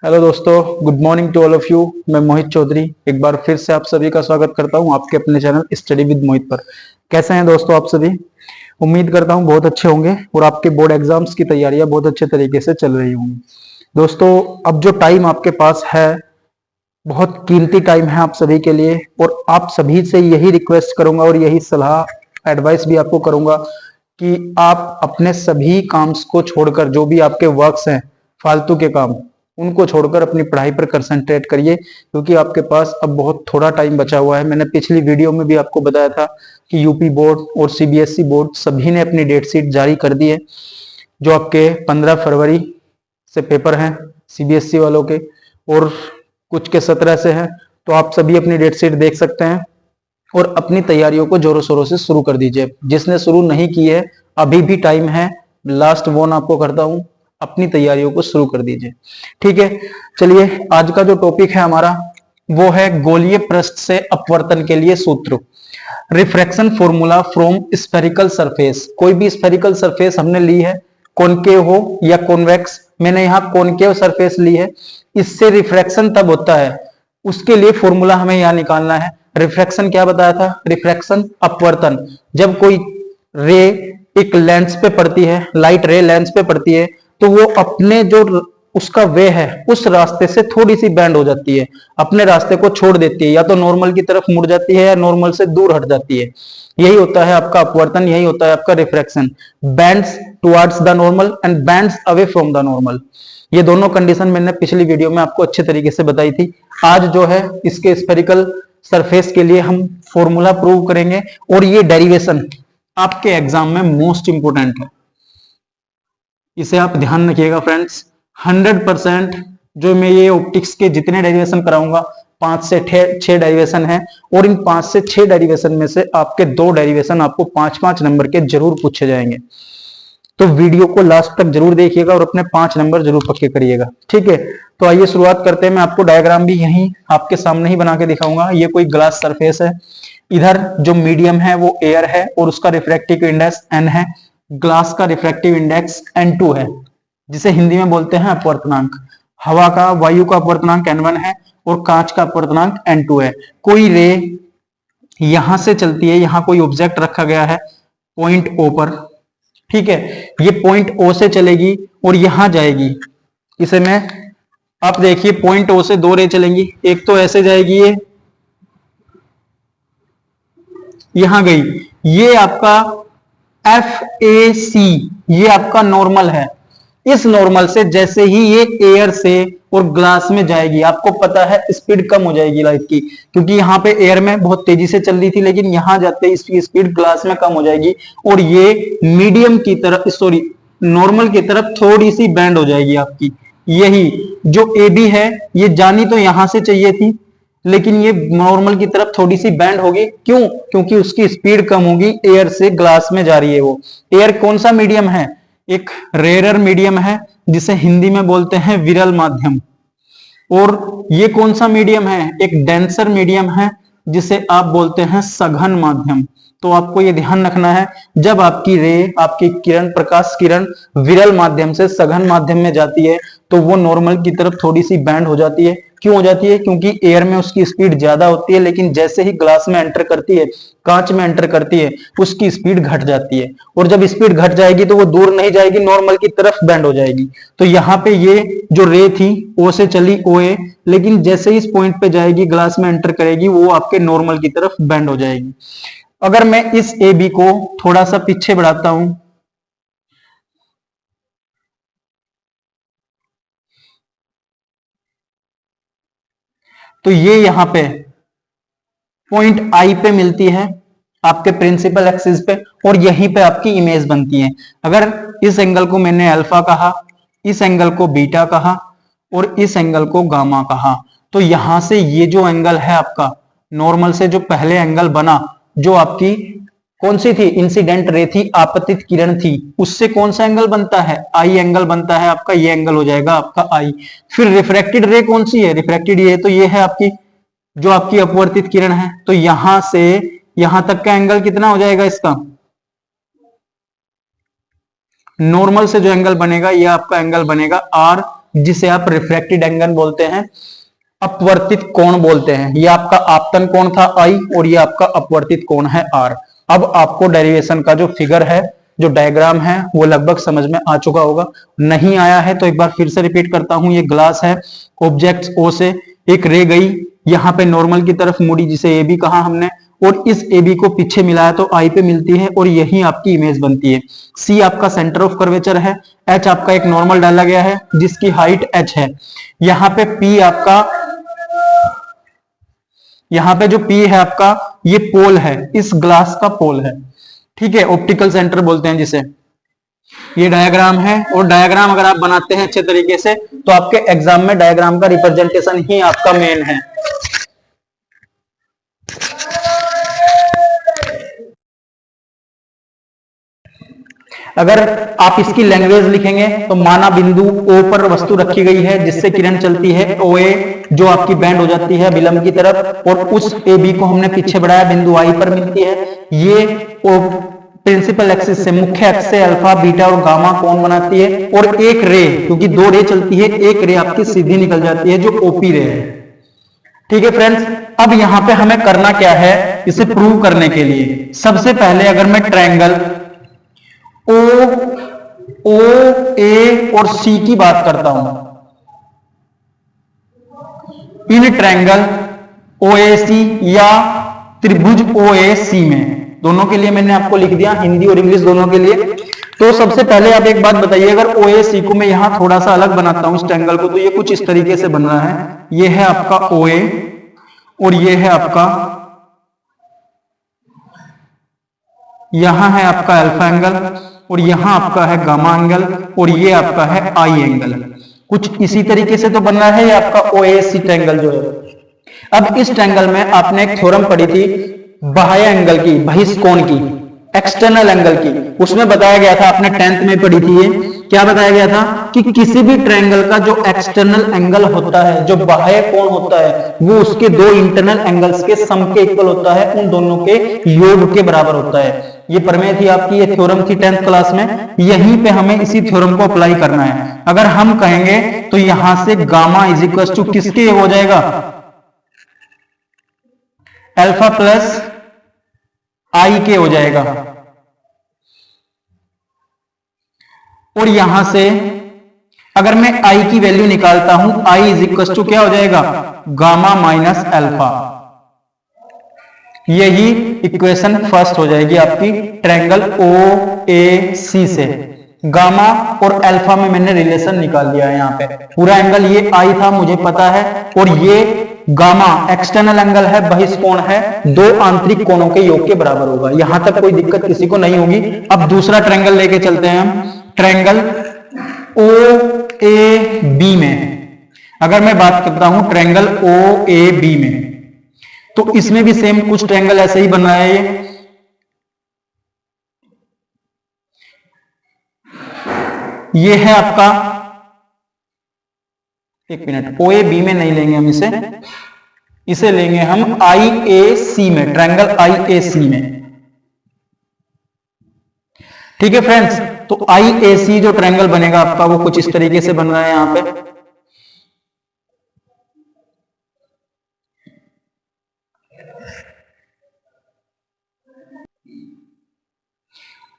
Hello दोस्तों, good morning to all of you. मैं मोहित चौधरी एक बार फिर से आप सभी का स्वागत करता हूं आपके अपने चैनल स्टडी विद मोहित पर। कैसे हैं दोस्तों आप सभी? उम्मीद करता हूं बहुत अच्छे होंगे और आपके बोर्ड एग्जाम्स की तैयारियां बहुत अच्छे तरीके से चल रही होंगी। दोस्तों, अब जो टाइम आपके पास है बहुत कीमती टाइम है आप सभी के लिए, और आप सभी से यही रिक्वेस्ट करूंगा और यही सलाह एडवाइस भी आपको करूंगा कि आप अपने सभी काम्स को छोड़कर, जो भी आपके वर्क्स हैं फालतू के काम, उनको छोड़कर अपनी पढ़ाई पर कंसंट्रेट करिए, क्योंकि आपके पास अब बहुत थोड़ा टाइम बचा हुआ है। मैंने पिछली वीडियो में भी आपको बताया था कि यूपी बोर्ड और सीबीएसई बोर्ड सभी ने अपनी डेट शीट जारी कर दी है। जो आपके 15 फरवरी से पेपर हैं सीबीएसई वालों के, और कुछ के 17 से हैं। तो आप सभी अपनी डेट शीट देख सकते हैं और अपनी तैयारियों को जोरों शोरों से शुरू कर दीजिए। जिसने शुरू नहीं की है, अभी भी टाइम है। लास्ट वॉर्न आपको करता हूं, अपनी तैयारियों को शुरू कर दीजिए। ठीक है, चलिए आज का जो टॉपिक है हमारा वो है गोलीय पृष्ठ से अपवर्तन के लिए सूत्र, refraction formula from spherical surface. कोई भी स्फेरिकल सरफेस हमने ली है, कॉनकेव हो या कॉन्वेक्स, मैंने यहाँ कॉनकेव सरफेस ली है। इससे रिफ्रैक्शन तब होता है, उसके लिए फॉर्मूला हमें यहाँ निकालना है। रिफ्रैक्शन क्या बताया था? रिफ्रैक्शन अपवर्तन। जब कोई रे एक लेंस पे पड़ती है, लाइट रे लेंस पे पड़ती है, तो वो अपने जो उसका वे है उस रास्ते से थोड़ी सी बैंड हो जाती है, अपने रास्ते को छोड़ देती है, या तो नॉर्मल की तरफ मुड़ जाती है या नॉर्मल से दूर हट जाती है। यही होता है आपका अपवर्तन, यही होता है आपका refraction. Bands towards the normal and bands away from the normal. ये दोनों कंडीशन मैंने पिछली वीडियो में आपको अच्छे तरीके से बताई थी। आज जो है इसके स्फेरिकल सरफेस के लिए हम फॉर्मूला प्रूव करेंगे, और ये डेरिवेशन आपके एग्जाम में मोस्ट इंपोर्टेंट है, इसे आप ध्यान रखिएगा फ्रेंड्स। 100% जो मैं ये ऑप्टिक्स के जितने डेरिवेशन कराऊंगा, 5 से 6 डेरिवेशन है, और इन 5 से 6 डेरिवेशन में से आपके 2 डेरिवेशन आपको 5-5 नंबर के जरूर पूछे जाएंगे। तो वीडियो को लास्ट तक जरूर देखिएगा और अपने 5 नंबर जरूर पक्के करिएगा। ठीक है, तो आइए शुरुआत करते हैं। मैं आपको डायग्राम भी यहीं आपके सामने ही बना के दिखाऊंगा। ये कोई ग्लास सरफेस है, इधर जो मीडियम है वो एयर है और उसका रिफ्रैक्टिव इंडेक्स n है, ग्लास का रिफ्रैक्टिव इंडेक्स n2 है, जिसे हिंदी में बोलते हैं अपवर्तनांक। हवा का, वायु का अपवर्तनांक n1 है और कांच का अपवर्तनांक n2 है। कोई रे यहां से चलती है, यहां कोई ऑब्जेक्ट रखा गया है पॉइंट O पर, ठीक है, ये पॉइंट O से चलेगी और यहां जाएगी। इसे मैं, आप देखिए पॉइंट O से 2 रे चलेंगी, एक तो ऐसे जाएगी, ये यहां गई, ये आपका FAC, ये आपका नॉर्मल है। इस नॉर्मल से जैसे ही ये एयर से और ग्लास में जाएगी, आपको पता है स्पीड कम हो जाएगी लाइट की, क्योंकि यहाँ पे एयर में बहुत तेजी से चल रही थी, लेकिन यहां जाते ही इसकी स्पीड ग्लास में कम हो जाएगी और ये मीडियम की तरफ, सॉरी नॉर्मल की तरफ थोड़ी सी बैंड हो जाएगी आपकी। यही जो AB है, ये जानी तो यहां से चाहिए थी, लेकिन ये नॉर्मल की तरफ थोड़ी सी बैंड होगी। क्यों? क्योंकि उसकी स्पीड कम होगी, एयर से ग्लास में जा रही है वो। एयर कौन सा मीडियम है? एक रेयरर मीडियम है, जिसे हिंदी में बोलते हैं विरल माध्यम। और ये कौन सा मीडियम है? एक डेंसर मीडियम है, जिसे आप बोलते हैं सघन माध्यम। तो आपको ये ध्यान रखना है, जब आपकी रे, आपकी किरण, प्रकाश किरण विरल माध्यम से सघन माध्यम में जाती है, तो वो नॉर्मल की तरफ थोड़ी सी बैंड हो जाती है। क्यों हो जाती है? क्योंकि एयर में उसकी स्पीड ज्यादा होती है, लेकिन जैसे ही ग्लास में एंटर करती है, कांच में एंटर करती है, उसकी स्पीड घट जाती है। और जब स्पीड घट जाएगी तो वो दूर नहीं जाएगी, नॉर्मल की तरफ बैंड हो जाएगी। तो यहाँ पे ये जो रे थी ओ से चली OA, लेकिन जैसे ही इस पॉइंट पे जाएगी, ग्लास में एंटर करेगी, वो आपके नॉर्मल की तरफ बैंड हो जाएगी। अगर मैं इस AB को थोड़ा सा पीछे बढ़ाता हूं, तो ये यहां पे पॉइंट I पे मिलती है आपके प्रिंसिपल एक्सिस पे, और यहीं पे आपकी इमेज बनती है। अगर इस एंगल को मैंने अल्फा कहा, इस एंगल को बीटा कहा और इस एंगल को गामा कहा, तो यहां से ये जो एंगल है आपका नॉर्मल से जो पहले एंगल बना, जो आपकी कौन सी थी? इंसिडेंट रे थी, आपतित किरण थी, उससे कौन सा एंगल बनता है? आई एंगल बनता है आपका, ये एंगल हो जाएगा आपका आई। फिर रिफ्रैक्टेड रे कौन सी है? रिफ्रैक्टेड ये तो ये है आपकी, जो आपकी अपवर्तित किरण है। तो यहां से यहां तक का एंगल कितना हो जाएगा इसका? नॉर्मल से जो एंगल बनेगा, ये आपका एंगल बनेगा R जिसे आप रिफ्रैक्टेड एंगल बोलते हैं, अपवर्तित कोण बोलते हैं। ये आपका आपतन कोण था आई और ये आपका अपवर्तित कोण है आर। अब आपको डेरिवेशन का जो फिगर है, जो डायग्राम है, वो लगभग समझ में आ चुका होगा। नहीं आया है तो एक बार फिर से रिपीट करता हूं। ये ग्लास है, ऑब्जेक्ट ओ से एक रे गई यहां पे नॉर्मल की तरफ मुड़ी, जिसे ए बी कहा हमने, और इस ए बी को पीछे मिलाया तो आई पे मिलती है और यही आपकी इमेज बनती है। सी आपका सेंटर ऑफ कर्वेचर है, एच आपका एक नॉर्मल डाला गया है जिसकी हाइट एच है। यहाँ पे पी आपका, यहाँ पे जो पी है आपका ये पोल है, इस ग्लास का पोल है, ठीक है, ऑप्टिकल सेंटर बोलते हैं जिसे। ये डायग्राम है और डायग्राम अगर आप बनाते हैं अच्छे तरीके से तो आपके एग्जाम में डायग्राम का रिप्रेजेंटेशन ही आपका मेन है। अगर आप इसकी लैंग्वेज लिखेंगे तो माना बिंदु ओ पर वस्तु रखी गई है जिससे किरण चलती है ओ ए, जो आपकी बैंड हो जाती है विलंब की तरफ, और उस ए बी को हमने पीछे बढ़ाया, बिंदु आई पर मिलती है। ये प्रिंसिपल एक्सिस से, मुख्य एक्स से अल्फा बीटा और गामा कोण बनाती है, और एक रे, क्योंकि दो रे चलती है, एक रे आपकी सीधी निकल जाती है जो ओपी रे है। ठीक है फ्रेंड्स, अब यहां पे हमें करना क्या है इसे प्रूव करने के लिए। सबसे पहले अगर मैं ट्रायंगल ओ ए और सी की बात करता हूं, इन ट्रायंगल ओ ए सी या त्रिभुज ओ ए सी में, दोनों के लिए मैंने आपको लिख दिया, हिंदी और इंग्लिश दोनों के लिए। तो सबसे पहले आप एक बात बताइए, अगर ओ ए सी को मैं यहां थोड़ा सा अलग बनाता हूं इस ट्रायंगल को, तो ये कुछ इस तरीके से बन रहा है। ये है आपका ओ ए और ये है आपका, यहां है आपका अल्फा एंगल और यहां आपका है गामा एंगल और ये आपका है आई एंगल। कुछ इसी तरीके से तो बन रहा है ये आपका ओ ए सी ट्रायंगल जो है। अब इस ट्रायंगल में आपने एक थ्योरम पढ़ी थी बाह्य एंगल की, बहिष्कोण की, एक्सटर्नल एंगल की। उसमें बताया गया था, आपने 10th में पढ़ी थी, ये क्या बताया गया था कि किसी भी ट्रायंगल का जो एक्सटर्नल एंगल होता है, जो बाह्य कोण होता है, वो उसके दो इंटरनल एंगल्स के सम के इक्वल होता है, उन दोनों के योग के बराबर होता है। ये प्रमेय थी आपकी, ये थ्योरम थी 10th क्लास में। यहीं पे हमें इसी थ्योरम को अप्लाई करना है। अगर हम कहेंगे तो यहां से गामा इज इक्वल टू किसके हो जाएगा, अल्फा प्लस आई के हो जाएगा, और यहां से अगर मैं आई की वैल्यू निकालता हूं, आई इज इक्वल टू क्या हो जाएगा, गामा माइनस अल्फा। यही इक्वेशन फर्स्ट हो जाएगी आपकी ट्रायंगल ओ ए सी से। गामा और अल्फा में मैंने रिलेशन निकाल दिया है। यहाँ पे पूरा एंगल ये आई था मुझे पता है, और ये गामा एक्सटर्नल एंगल है, बहिष्कोण है, दो आंतरिक कोणों के योग के बराबर होगा। यहां तक कोई दिक्कत किसी को नहीं होगी। अब दूसरा ट्रायंगल लेके चलते हैं हम। ट्रायंगल ओ ए बी में अगर मैं बात करता हूं, ट्रायंगल ओ ए बी में, तो इसमें भी सेम कुछ ट्रायंगल ऐसे ही बन रहा है। ये है आपका, एक मिनट, ओ ए बी में नहीं लेंगे हम इसे लेंगे हम आई ए सी में, ट्रायंगल आई ए सी में। ठीक है फ्रेंड्स, तो आई ए सी जो ट्रायंगल बनेगा आपका वो कुछ इस तरीके से बन रहा है। यहां पे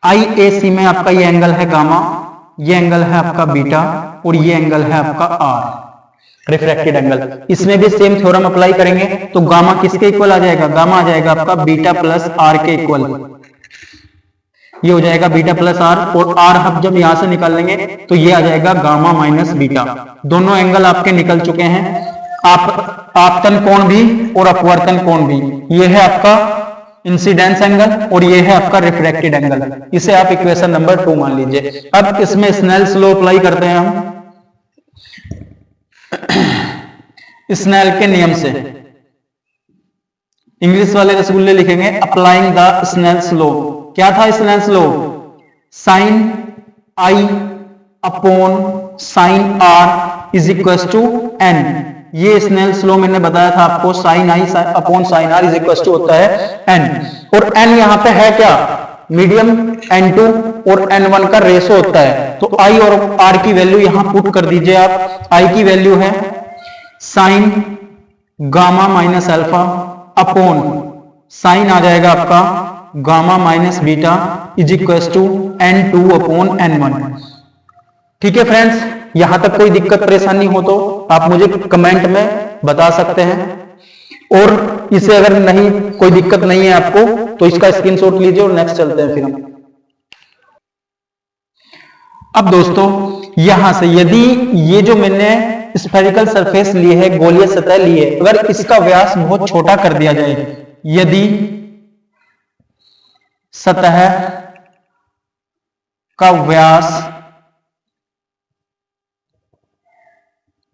आई ए सी में आपका ये एंगल है गामा, ये एंगल है आपका बीटा और ये एंगल है आपका आर, रिफ्रैक्टेड एंगल। इसमें भी सेम थ्योरम अप्लाई करेंगे तो गामा किसके इक्वल आ जाएगा, गामा आ जाएगा आपका बीटा प्लस आर के इक्वल। ये हो जाएगा बीटा प्लस आर, और आर हम जब यहां से निकाल लेंगे तो ये आ जाएगा गामा माइनस बीटा। दोनों एंगल आपके निकल चुके हैं, आपतन कोण भी और अपवर्तन कोण भी। ये है आपका इंसिडेंस एंगल और ये है आपका रिफ्रैक्टेड एंगल। इसे आप इक्वेशन नंबर 2 मान लीजिए। अब इसमें स्नेल्स लॉ अप्लाई करते हैं हम। स्नेल के नियम से, इंग्लिश वाले रसगुल्ले लिखेंगे अप्लाइंग द स्नेल्स लॉ। क्या था Snell's law, sine i upon sine r is equal to n. ये स्नेल्स लॉ मैंने बताया था आपको, sine i upon sine r is equal to होता है एन, और एन यहां पे है क्या, मीडियम N2 और N1 का रेशो होता है। तो I और R की वैल्यू यहां पुट कर दीजिए आप। I की वैल्यू है sine gamma minus alpha upon sine आ जाएगा आपका gamma minus beta is equal to N2 upon N1। ठीक है फ्रेंड्स, यहां तक कोई दिक्कत परेशानी हो तो आप मुझे कमेंट में बता सकते हैं, और इसे अगर नहीं कोई दिक्कत नहीं है आपको तो इसका स्क्रीनशॉट लीजिए और नेक्स्ट चलते हैं फिर हम। अब दोस्तों यहां से यदि ये जो मैंने स्फेरिकल सरफेस ली है, गोलीय सतह ली है, अगर इसका व्यास बहुत छोटा कर दिया जाए, यदि सतह का व्यास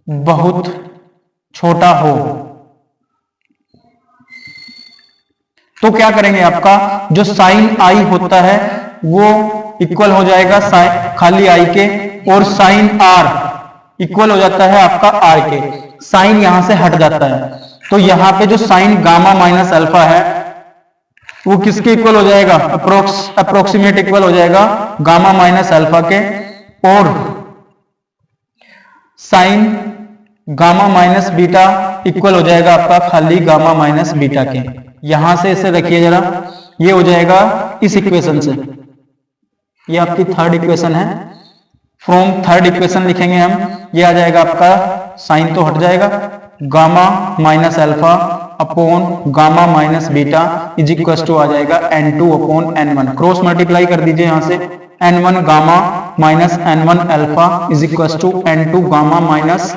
बहुत छोटा हो तो क्या करेंगे, आपका जो साइन आई होता है वो इक्वल हो जाएगा खाली आई के, और साइन आर इक्वल हो जाता है आपका आर के। साइन यहां से हट जाता है, तो यहां पे जो साइन गामा माइनस अल्फा है वो किसके इक्वल हो जाएगा, अप्रोक्सीमेट इक्वल हो जाएगा गामा माइनस अल्फा के, और sign gamma minus beta equal हो जाएगा आपका खाली गामा माइनस बीटा के। यहां से इसे रखिए जरा, ये हो जाएगा इस इक्वेशन से, ये आपकी थर्ड इक्वेशन है। फ्रॉम थर्ड इक्वेशन लिखेंगे हम, ये आ जाएगा आपका साइन तो हट जाएगा, gamma minus alpha upon gamma minus beta is equal to आ जाएगा N2 upon N1। Cross multiply कर दीजिए यहां से, N1 gamma minus N1 alpha is equal to N2 gamma minus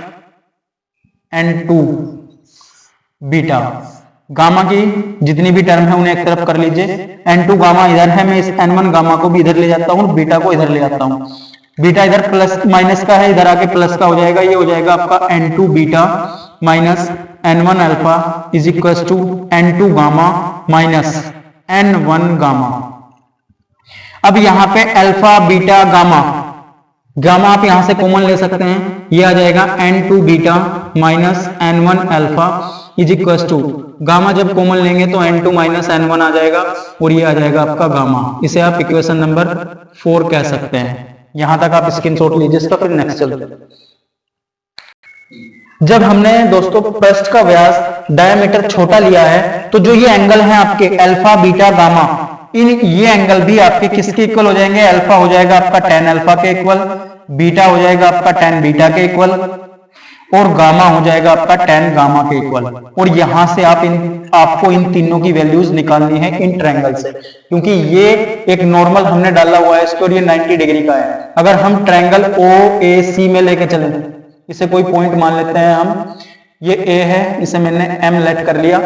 N2 beta. Gamma की जितनी भी टर्म है उन्हें एक तरफ कर लीजिए। N2 गामा इधर है, मैं इस N1 गामा को भी इधर ले जाता हूं, बीटा को इधर ले जाता हूं। बीटा इधर प्लस माइनस का है, इधर आके प्लस का हो जाएगा, ये हो जाएगा आपका N2 beta minus N1 alpha is equal to N2 gamma minus N1 gamma. अब यहां पे अल्फा बीटा गामा, गामा आप यहां से कॉमन ले सकते हैं, ये आ जाएगा N2 beta minus N1 alpha is equal to, gamma जब कॉमन लेंगे तो N2 माइनस N1 आ जाएगा, और ये आ जाएगा आपका गामा। इसे आप इक्वेशन नंबर 4 कह सकते हैं। यहां तक आप स्क्रीनशॉट लीजिए इसका, फिर नेक्स्ट चलते हैं। जब हमने दोस्तों पृष्ठ का व्यास डायमीटर छोटा लिया है, तो जो ये एंगल है आपके अल्फा बीटा गामा, इन ये एंगल भी आपके किसके इक्वल हो जाएंगे, अल्फा हो जाएगा आपका tan अल्फा के इक्वल, बीटा हो जाएगा आपका tan बीटा के इक्वल, और गामा हो जाएगा आपका tan गामा के इक्वल। और यहां से आपको इन तीनों की वैल्यूज निकालनी है इन ट्रायंगल से, क्योंकि ये एक नॉर्मल हमने डाला हुआ है इसको, और ये 90 डिग्री का है। अगर हम ट्रायंगल OAC में लेके चले, इसे कोई पॉइंट मान लेते हैं हम, ये A है, इसे मैंने M लेट कर लिया।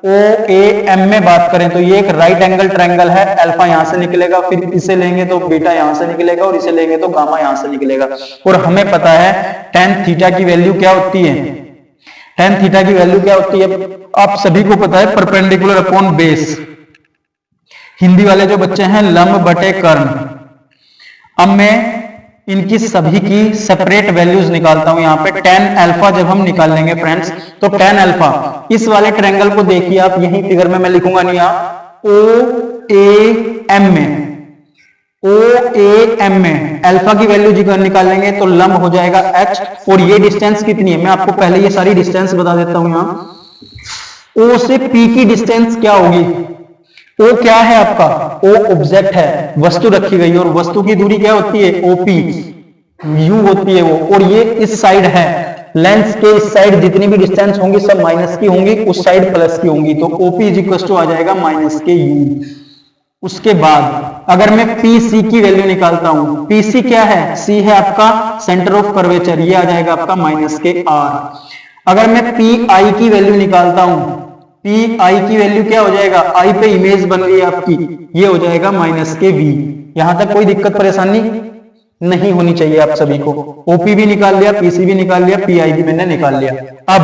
OAM में बात करें तो ये एक राइट एंगल ट्रायंगल है, अल्फा यहां से निकलेगा, फिर इसे लेंगे तो बीटा यहां से निकलेगा, और इसे लेंगे तो गामा यहां से निकलेगा। और हमें पता है tan थीटा की वैल्यू क्या होती है, tan थीटा की वैल्यू क्या होती है आप सभी को पता है, परपेंडिकुलर अपॉन बेस। हिंदी वाले जो बच्चे हैं, लंब बटे कर्ण। अब मैं इनकी सभी की सेपरेट वैल्यूज निकालता हूं। यहाँ पे tan अल्फा जब हम निकाल लेंगे फ्रेंड्स, तो tan अल्फा इस वाले ट्रायंगल को देखिए आप, यही फिगर में मैं लिखूंगा नहीं, आप OAM में अल्फा की वैल्यू निकाल लेंगे तो लंब हो जाएगा H, और ये डिस्टेंस कितनी है मैं आपको पहले ये सारी डिस्टेंस बता देता हूं। यहाँ O से P की डिस्टेंस क्या होगी, O क्या है आपका, O ऑब्जेक्ट है, वस्तु रखी गई, और वस्तु की दूरी क्या होती है, OP, U होती है वो, और ये इस साइड है, लेंस के इस साइड जितनी भी डिस्टेंस होंगी सब माइनस की होंगी, उस साइड प्लस की होंगी, तो OP इज इक्वल टू आ जाएगा माइनस के U। उसके बाद अगर मैं PC की वैल्यू निकालता हूं, PC क्या है, C है आपका सेंटर ऑफ कर्वेचर, ये आ जाएगा आपका माइनस के R। अगर मैं PI की वैल्यू निकालता हूं, PI की वैल्यू क्या हो जाएगा, I पे इमेज बन रही है आपकी, ये हो जाएगा माइनस के V। यहां तक कोई दिक्कत परेशानी नहीं होनी चाहिए आप सभी को। OP भी निकाल लिया, PC भी निकाल लिया, PI भी मैंने निकाल लिया। अब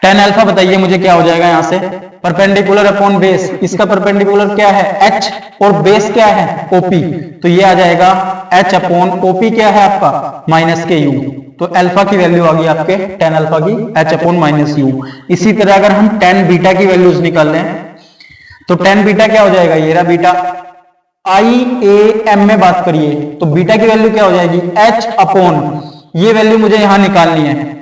tan अल्फा बताइए मुझे क्या हो जाएगा, यहां से परपेंडिकुलर अपॉन बेस, इसका परपेंडिकुलर क्या है H, और बेस क्या है OP, तो ये आ जाएगा H अपॉन OP क्या है आपका माइनस के U। तो अल्फा की वैल्यू आ गई आपके tan अल्फा की H अपॉन माइनस U। इसी तरह अगर हम tan बीटा की वैल्यूज निकाल लें तो tan बीटा क्या हो जाएगा, ये रहा बीटा, आई ए एम में बात करिए तो बीटा की वैल्यू क्या हो जाएगी, एच अपॉन, ये वैल्यू मुझे यहां निकालनी है।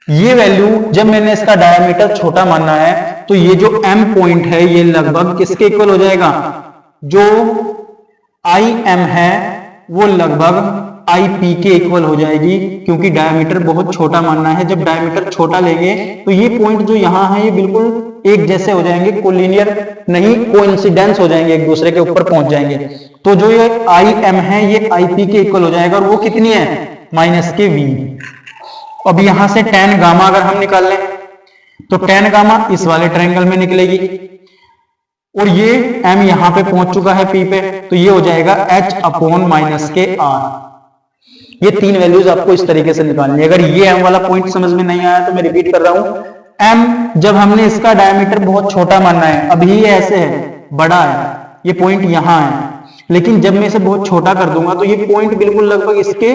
ये वैल्यू जब मैंने इसका डायमीटर छोटा मानना है तो ये जो एम पॉइंट है ये लगभग किसके इक्वल हो जाएगा, जो आई एम है वो लगभग आई पी के इक्वल हो जाएगी, क्योंकि डायमीटर बहुत छोटा मानना है। जब डायमीटर छोटा लेंगे तो ये पॉइंट जो यहां है ये बिल्कुल एक जैसे हो जाएंगे, कोलिनियर नहीं कोइंसिडेंस हो जाएंगे, एक दूसरे के ऊपर पहुंच जाएंगे। तो जो ये आई एम है ये आई पी के इक्वल हो जाएगा, और वो कितनी है, माइनस के वी। अब यहां से tan गामा अगर हम निकाल लें तो tan गामा इस वाले ट्रायंगल में निकलेगी, और ये m यहां पे पहुंच चुका है p पे, तो ये हो जाएगा h अपॉन माइनस के r। ये तीन वैल्यूज आपको इस तरीके से निकालनी है। अगर ये m वाला पॉइंट समझ में नहीं आया तो मैं रिपीट कर रहा हूं, m जब हमने इसका डायमीटर बहुत छोटा मानना है, अभी ये ऐसे है, बड़ा है, ये पॉइंट यहां है, लेकिन जब मैं इसे बहुत छोटा कर दूंगा तो ये पॉइंट बिल्कुल लगभग इसके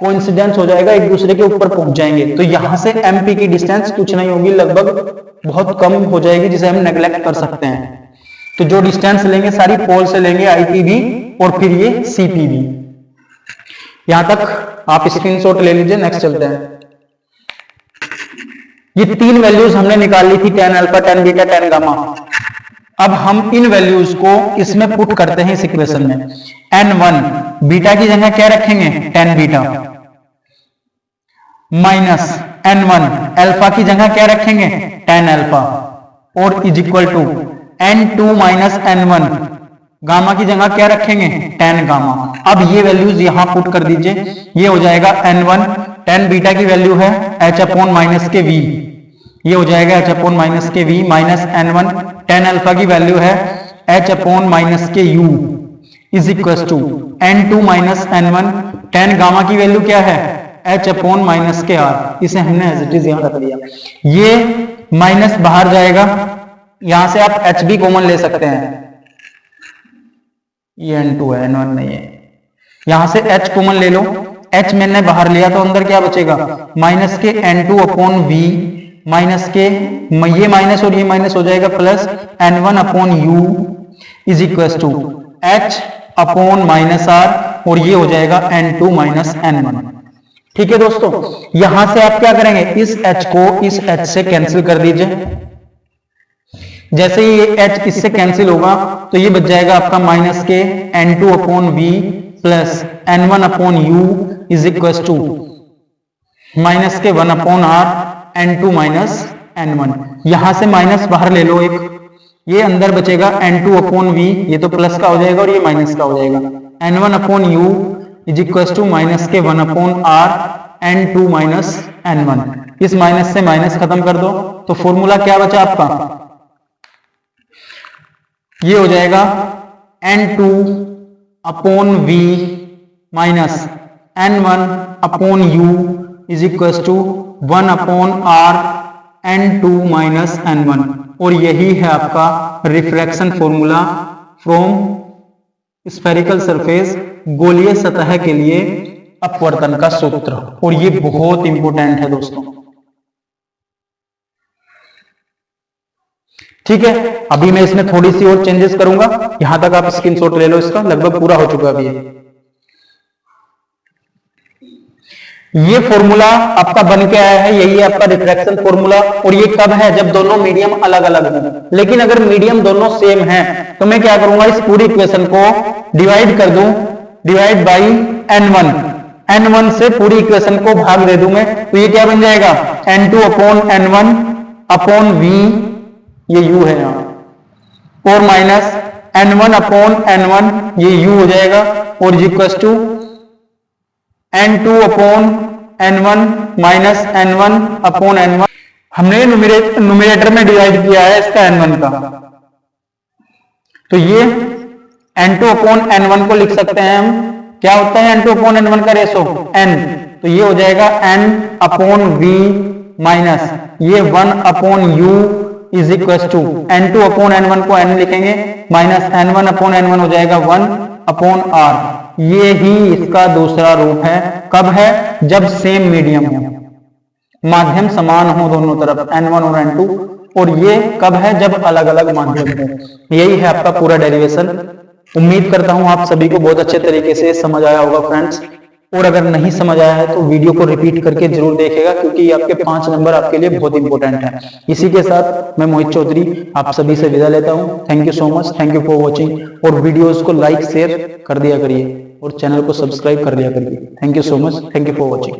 कोइंसिडेंस हो जाएगा, एक दूसरे के ऊपर पहुंच जाएंगे। तो यहां से MP की डिस्टेंस कुछ नहीं होगी, लगभग बहुत कम हो जाएगी, जिसे हम नेग्लेक्ट कर सकते हैं। तो जो डिस्टेंस लेंगे सारी पोल से लेंगे, IP भी और फिर ये CP भी। यहां तक आप स्क्रीनशॉट ले लीजिए। नेक्स्ट चलते हैं। ये तीन वैल्यूज हमने निकाल ली थी, tan alpha, tan beta, tan gamma. अब हम इन वैल्यूज को इसमें पुट करते हैं इस इक्वेशन में। n1 बीटा की जगह क्या रखेंगे, tan beta, minus n1 alpha की जगह क्या रखेंगे, tan अल्फा, और is equal to n2 minus n1 gamma की जगह क्या रखेंगे, tan गामा। अब ये वैल्यूज यहां पुट कर दीजिए, ये हो जाएगा n1 tan बीटा की वैल्यू है h अपॉन माइनस के v, ये हो जाएगा h अपॉन माइनस के v, minus n1 tan alpha की वैल्यू है h अपॉन माइनस के u, is equal to n2 minus n1 tan gamma की वैल्यू क्या है, h अपॉन माइनस के r। इसे हमने एज इट इज यहां रख दिया। ये माइनस बाहर जाएगा, यहां से आप h भी कॉमन ले सकते हैं, ये n2 है, n1 नहीं है। यहां से h कॉमन ले लो, h मैंने बाहर लिया तो अंदर क्या बचेगा, माइनस के n2 अपॉन v, माइनस के ये माइनस और ये माइनस हो जाएगा, plus n1 upon u is equal to h upon minus r, और ये हो जाएगा n2 माइनस n1। ठीक है दोस्तों, यहां से आप क्या करेंगे, इस h को इस h से कैंसिल कर दीजिए। जैसे ही ये h इससे कैंसिल होगा तो ये बच जाएगा आपका माइनस के n2 upon v plus n1 upon u is equal to minus के 1 upon r n2 minus n1। यहां से माइनस बाहर ले लो एक, ये अंदर बचेगा n2 अपॉन v, ये तो प्लस का हो जाएगा और ये माइनस का हो जाएगा, n1 upon u is equal to minus के 1 upon r n2 minus n1। इस माइनस से माइनस खत्म कर दो तो फॉर्मूला क्या बचा आपका, ये हो जाएगा n2 upon v minus n1 upon u is equal to 1 upon r n2 minus n1। और यही है आपका refraction formula from spherical surface, गोलीय सतह के लिए अपवर्तन का सूत्र। और ये बहुत इंपॉर्टेंट है दोस्तों। ठीक है, अभी मैं इसमें थोड़ी सी और चेंजेस करूंगा, यहां तक आप स्क्रीनशॉट ले लो, इसका लगभग पूरा हो चुका है अभी। ये फॉर्मूला आपका बन के आया है, यही है आपका रिफ्रैक्शन फॉर्मूला। और ये कब है, जब दोनों मीडियम अलग अलग हो। लेकिन अगर मीडियम दोनों सेम है तो मैं क्या करूंगा, इस पूरी इक्वेशन को डिवाइड कर दूं, डिवाइड बाई n1, n1 से पूरी इक्वेशन को भाग दे दूं मैं, तो ये क्या बन जाएगा, n2 upon n1 upon v, ये u है यहां, और माइनस n1 अपॉन n1, ये u हो जाएगा, और equal to n2 upon n1 minus n1 upon n1। हमने न्यूमरेटर में डिवाइड किया है इसका n1 का, तो ये n2 अपॉन n1 को लिख सकते हैं हम, क्या होता है n2 अपॉन n1 का रेशो n, तो ये हो जाएगा n अपॉन v माइनस ये 1 upon u is equal to n2 upon n1 को n लिखेंगे, माइनस n1 अपॉन n1 हो जाएगा 1 अपॉन r। ये ही इसका दूसरा रूप है। कब है, जब सेम मीडियम हो, माध्यम समान हो दोनों तरफ n1 और n2, और ये कब है, जब अलग अलग माध्यम हो। यही है आपका पूरा डेरिवेशन। उम्मीद करता हूं आप सभी को बहुत अच्छे तरीके से समझ आया होगा फ्रेंड्स। और अगर नहीं समझ आया है तो वीडियो को रिपीट करके जरूर देखिएगा, क्योंकि ये आपके 5 नंबर आपके लिए बहुत इंपॉर्टेंट है। इसी के साथ मैं मोहित चौधरी आप सभी से विदा लेता हूं। Thank you so much, thank you for watching. और वीडियोस को लाइक शेयर कर दिया करिए और चैनल को सब्सक्राइब कर दिया करिए। Thank you so much, thank you for watching.